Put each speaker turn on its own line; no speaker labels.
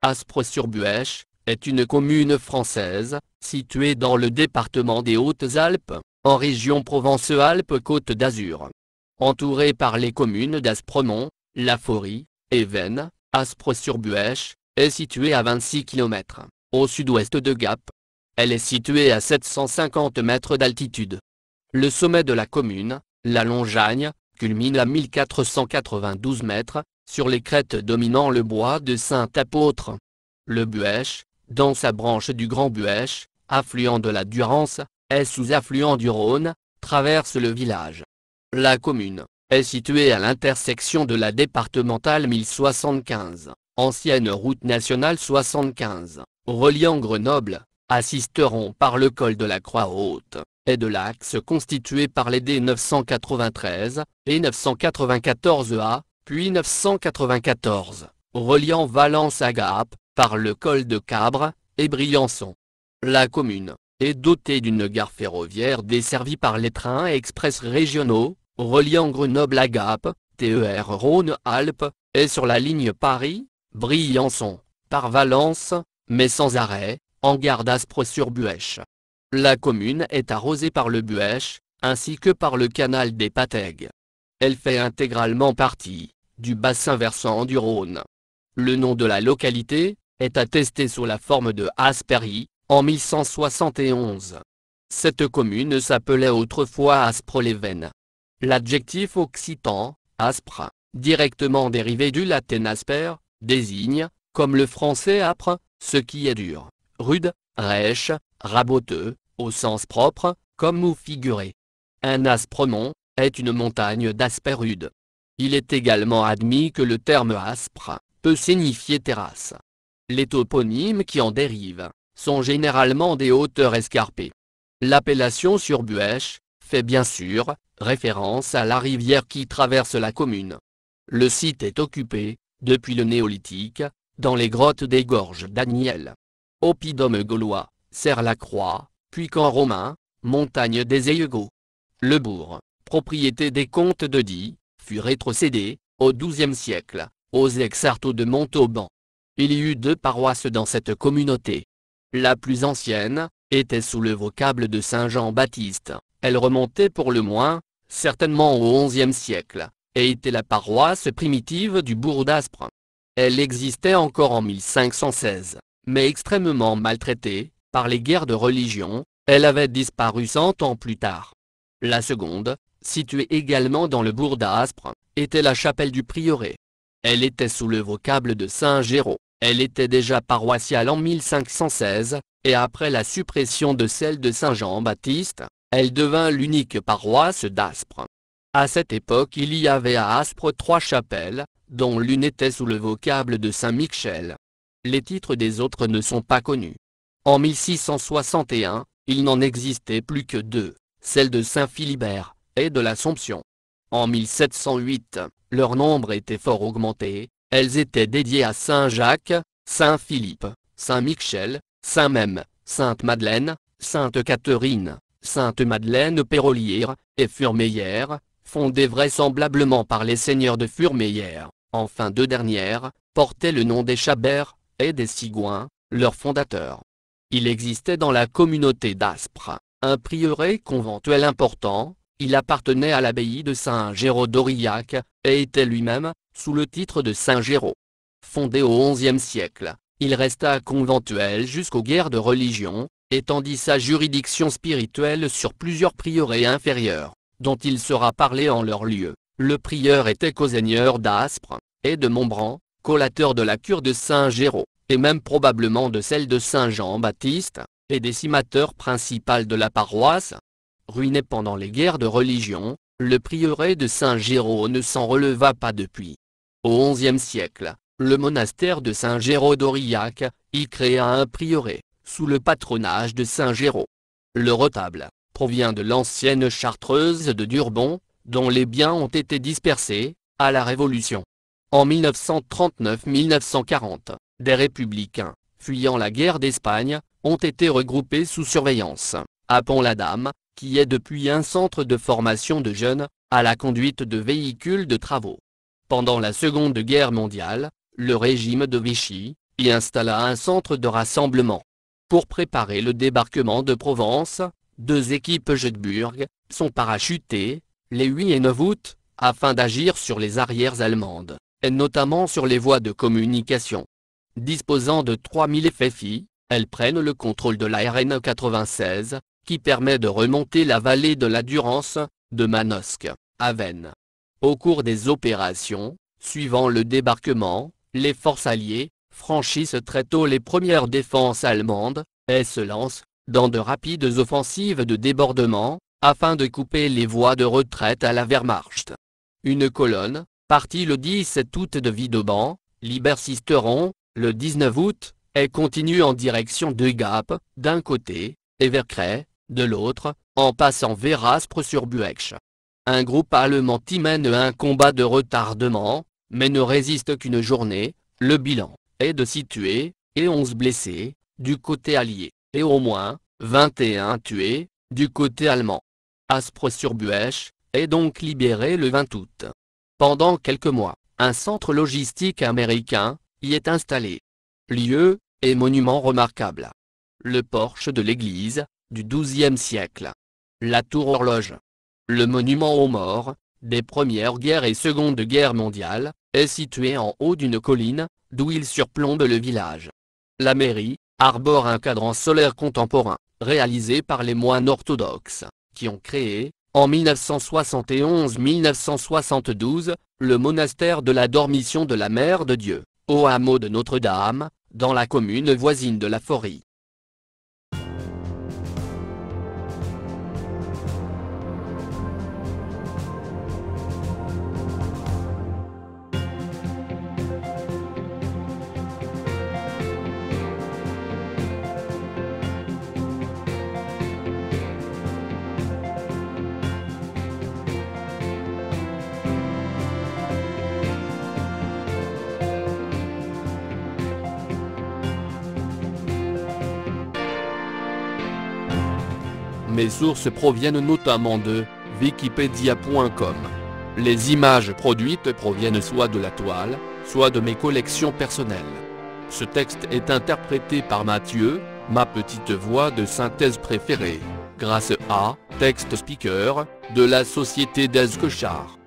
Aspres-sur-Buëch est une commune française, située dans le département des Hautes-Alpes, en région Provence-Alpes-Côte d'Azur. Entourée par les communes d'Aspremont, La Forie, et Veynes, Aspres-sur-Buëch est située à 26 km, au sud-ouest de Gap. Elle est située à 750 mètres d'altitude. Le sommet de la commune, la Longagne, culmine à 1492 mètres, sur les crêtes dominant le bois de Saint-Apôtre. Le Buëch, dans sa branche du Grand Buëch, affluent de la Durance, est sous-affluent du Rhône, traverse le village. La commune est située à l'intersection de la départementale 1075, ancienne route nationale 75, reliant Grenoble, à Sisteron par le col de la Croix-Haute, et de l'axe constitué par les D 993 et 994A, puis 994, reliant Valence à Gap, par le col de Cabre, et Briançon. La commune est dotée d'une gare ferroviaire desservie par les trains express régionaux, reliant Grenoble à Gap, TER Rhône-Alpes, et sur la ligne Paris-Briançon, par Valence, mais sans arrêt, en gare d'Aspres-sur-Buëch. La commune est arrosée par le Buëch, ainsi que par le canal des Patègues. Elle fait intégralement partie du bassin versant du Rhône. Le nom de la localité est attesté sous la forme de Aspery, en 1171. Cette commune s'appelait autrefois Aspres-les-Veynes. L'adjectif occitan, aspre, directement dérivé du latin asper, désigne, comme le français âpre, ce qui est dur, rude, rêche, raboteux, au sens propre, comme ou figuré. Un aspremont est une montagne d'aspect rude. Il est également admis que le terme aspre peut signifier terrasse. Les toponymes qui en dérivent sont généralement des hauteurs escarpées. L'appellation sur Buëch fait bien sûr référence à la rivière qui traverse la commune. Le site est occupé, depuis le néolithique, dans les grottes des gorges d'Aniel. Oppidum gaulois, Serre-la-Croix, puis camp romain, montagne des Ayegots. Le bourg, propriété des comtes de Die, fut rétrocédé, au XIIe siècle, aux ex-arteaux de Montauban. Il y eut 2 paroisses dans cette communauté. La plus ancienne était sous le vocable de Saint Jean-Baptiste. Elle remontait pour le moins, certainement au XIe siècle, et était la paroisse primitive du bourg d'Aspres. Elle existait encore en 1516, mais extrêmement maltraitée par les guerres de religion, elle avait disparu 100 ans plus tard. La seconde, située également dans le bourg d'Aspres, était la chapelle du prieuré. Elle était sous le vocable de Saint-Géraud. Elle était déjà paroissiale en 1516, et après la suppression de celle de Saint-Jean-Baptiste, elle devint l'unique paroisse d'Aspres. À cette époque il y avait à Aspres 3 chapelles, dont l'une était sous le vocable de Saint-Michel. Les titres des autres ne sont pas connus. En 1661, il n'en existait plus que 2, celle de Saint-Philibert, et de l'Assomption. En 1708, leur nombre était fort augmenté, elles étaient dédiées à Saint-Jacques, Saint-Philippe, Saint-Michel, Saint-Mème, Sainte-Madeleine, Sainte-Catherine, Sainte-Madeleine Pérolière, et Furmeillère, fondées vraisemblablement par les seigneurs de Furmeillère. Enfin 2 dernières, portaient le nom des Chabert, et des Sigouin, leurs fondateurs. Il existait dans la communauté d'Aspres un prieuré conventuel important. Il appartenait à l'abbaye de Saint-Géraud d'Aurillac, et était lui-même, sous le titre de Saint-Géraud. Fondé au XIe siècle, il resta conventuel jusqu'aux guerres de religion, étendit sa juridiction spirituelle sur plusieurs prieurés inférieurs, dont il sera parlé en leur lieu. Le prieur était coseigneur d'Aspres, et de Montbran, collateur de la cure de Saint-Géraud, et même probablement de celle de Saint-Jean-Baptiste, et décimateur principal de la paroisse. Ruiné pendant les guerres de religion, le prieuré de Saint-Géraud ne s'en releva pas depuis. Au XIe siècle, le monastère de Saint-Géraud d'Aurillac y créa un prieuré, sous le patronage de Saint-Géraud. Le retable provient de l'ancienne chartreuse de Durbon, dont les biens ont été dispersés, à la Révolution. En 1939-1940, des républicains, fuyant la guerre d'Espagne, ont été regroupés sous surveillance, à Pont-la-Dame, qui est depuis un centre de formation de jeunes, à la conduite de véhicules de travaux. Pendant la Seconde Guerre mondiale, le régime de Vichy y installa un centre de rassemblement. Pour préparer le débarquement de Provence, 2 équipes Jütersburg sont parachutées, les 8 et 9 août, afin d'agir sur les arrières allemandes, et notamment sur les voies de communication. Disposant de 3000 FFI, elles prennent le contrôle de la RN 96, qui permet de remonter la vallée de la Durance, de Manosque à Veynes. Au cours des opérations, suivant le débarquement, les forces alliées franchissent très tôt les premières défenses allemandes, et se lancent dans de rapides offensives de débordement, afin de couper les voies de retraite à la Wehrmacht. Une colonne, partie le 17 août de Villeurbanne, libère Sisteron, le 19 août, et continue en direction de Gap, d'un côté, et vers Crest, de l'autre, en passant vers Aspres-sur-Buech. Un groupe allemand y mène un combat de retardement, mais ne résiste qu'une journée. Le bilan est de 6 tués, et 11 blessés, du côté allié, et au moins 21 tués, du côté allemand. Aspres-sur-Buech est donc libéré le 20 août. Pendant quelques mois, un centre logistique américain y est installé. Lieu et monument remarquable. Le porche de l'église, du XIIe siècle. La tour horloge. Le monument aux morts, des Premières Guerres et Seconde Guerre mondiale, est situé en haut d'une colline, d'où il surplombe le village. La mairie arbore un cadran solaire contemporain, réalisé par les moines orthodoxes, qui ont créé, en 1971-1972, le monastère de la Dormition de la Mère de Dieu, au hameau de Notre-Dame, dans la commune voisine de La Forie. Mes sources proviennent notamment de Wikipedia.com. Les images produites proviennent soit de la toile, soit de mes collections personnelles. Ce texte est interprété par Mathieu, ma petite voix de synthèse préférée, grâce à Text Speaker, de la société d'Ezquechar.